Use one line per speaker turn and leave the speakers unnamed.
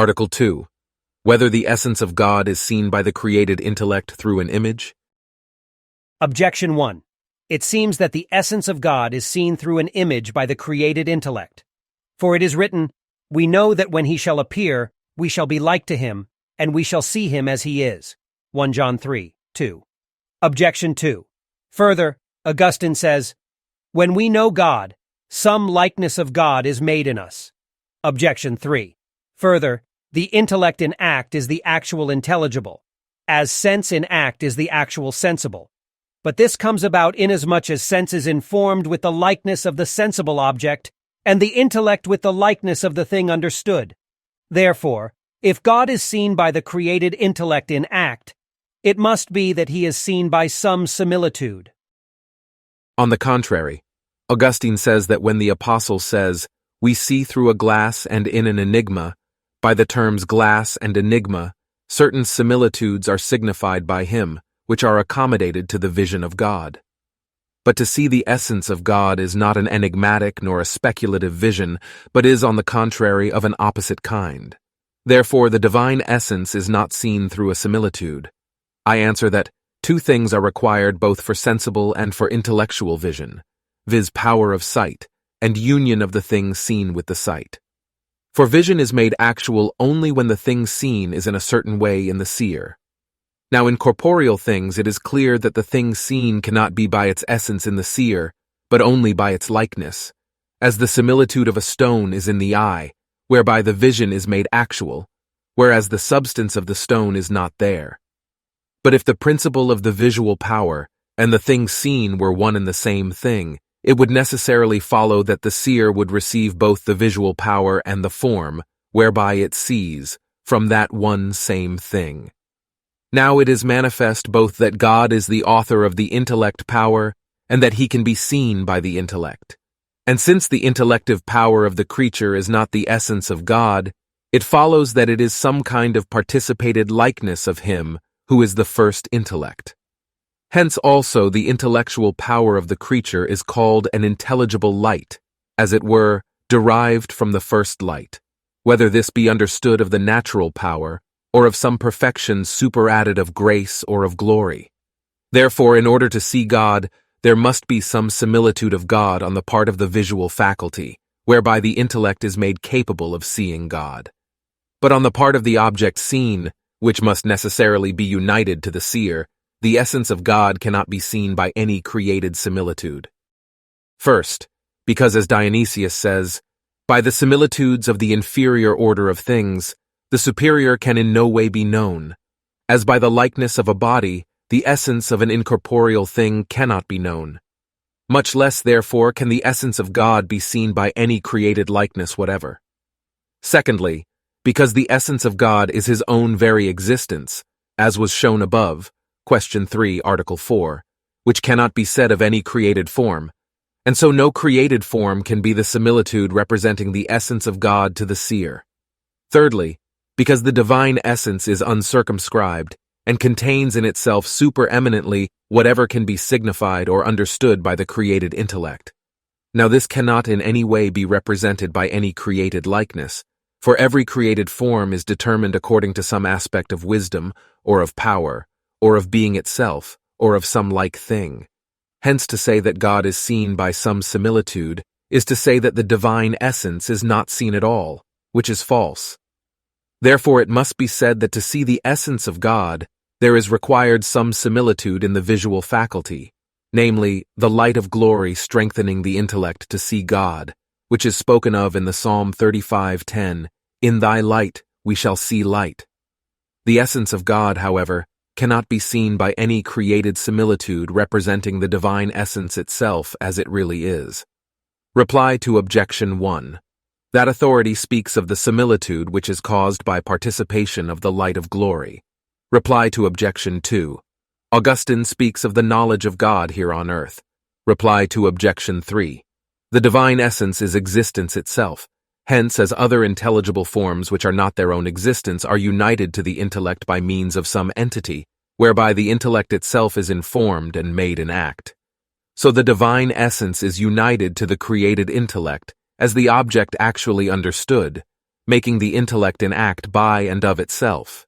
Article 2. Whether the essence of God is seen by the created intellect through an image?
Objection 1. It seems that the essence of God is seen through an image by the created intellect. For it is written, "We know that when he shall appear, we shall be like to him, and we shall see him as he is." 1 John 3:2. Objection 2. Further, Augustine says, "When we know God, some likeness of God is made in us." Objection 3. Further, the intellect in act is the actual intelligible, as sense in act is the actual sensible. But this comes about inasmuch as sense is informed with the likeness of the sensible object, and the intellect with the likeness of the thing understood. Therefore, if God is seen by the created intellect in act, it must be that he is seen by some similitude.
On the contrary, Augustine says that when the apostle says, "We see through a glass and in an enigma," by the terms glass and enigma, certain similitudes are signified by him, which are accommodated to the vision of God. But to see the essence of God is not an enigmatic nor a speculative vision, but is, on the contrary, of an opposite kind. Therefore, the divine essence is not seen through a similitude. I answer that two things are required both for sensible and for intellectual vision, viz. Power of sight, and union of the thing seen with the sight. For vision is made actual only when the thing seen is in a certain way in the seer. Now in corporeal things it is clear that the thing seen cannot be by its essence in the seer, but only by its likeness, as the similitude of a stone is in the eye, whereby the vision is made actual, whereas the substance of the stone is not there. But if the principle of the visual power and the thing seen were one and the same thing, it would necessarily follow that the seer would receive both the visual power and the form, whereby it sees, from that one same thing. Now it is manifest both that God is the author of the intellect power, and that he can be seen by the intellect. And since the intellective power of the creature is not the essence of God, it follows that it is some kind of participated likeness of him who is the first intellect. Hence also the intellectual power of the creature is called an intelligible light, as it were, derived from the first light, whether this be understood of the natural power, or of some perfection superadded of grace or of glory. Therefore, in order to see God, there must be some similitude of God on the part of the visual faculty, whereby the intellect is made capable of seeing God. But on the part of the object seen, which must necessarily be united to the seer, the essence of God cannot be seen by any created similitude. First, because as Dionysius says, by the similitudes of the inferior order of things, the superior can in no way be known, as by the likeness of a body, the essence of an incorporeal thing cannot be known. Much less, therefore, can the essence of God be seen by any created likeness whatever. Secondly, because the essence of God is his own very existence, as was shown above, Question 3, Article 4, which cannot be said of any created form, and so no created form can be the similitude representing the essence of God to the seer. Thirdly, because the divine essence is uncircumscribed and contains in itself supereminently whatever can be signified or understood by the created intellect. Now this cannot in any way be represented by any created likeness, for every created form is determined according to some aspect of wisdom, or of power, or of being itself, or of some like thing. Hence to say that God is seen by some similitude is to say that the divine essence is not seen at all, which is false. Therefore it must be said that to see the essence of God, there is required some similitude in the visual faculty, namely, the light of glory strengthening the intellect to see God, which is spoken of in the Psalm 35:10, "In thy light we shall see light." The essence of God, however, cannot be seen by any created similitude representing the divine essence itself as it really is. Reply to Objection 1. That authority speaks of the similitude which is caused by participation of the light of glory. Reply to Objection 2. Augustine speaks of the knowledge of God here on earth. Reply to Objection 3. The divine essence is existence itself. Hence, as other intelligible forms which are not their own existence are united to the intellect by means of some entity, whereby the intellect itself is informed and made in act. So the divine essence is united to the created intellect, as the object actually understood, making the intellect an act by and of itself.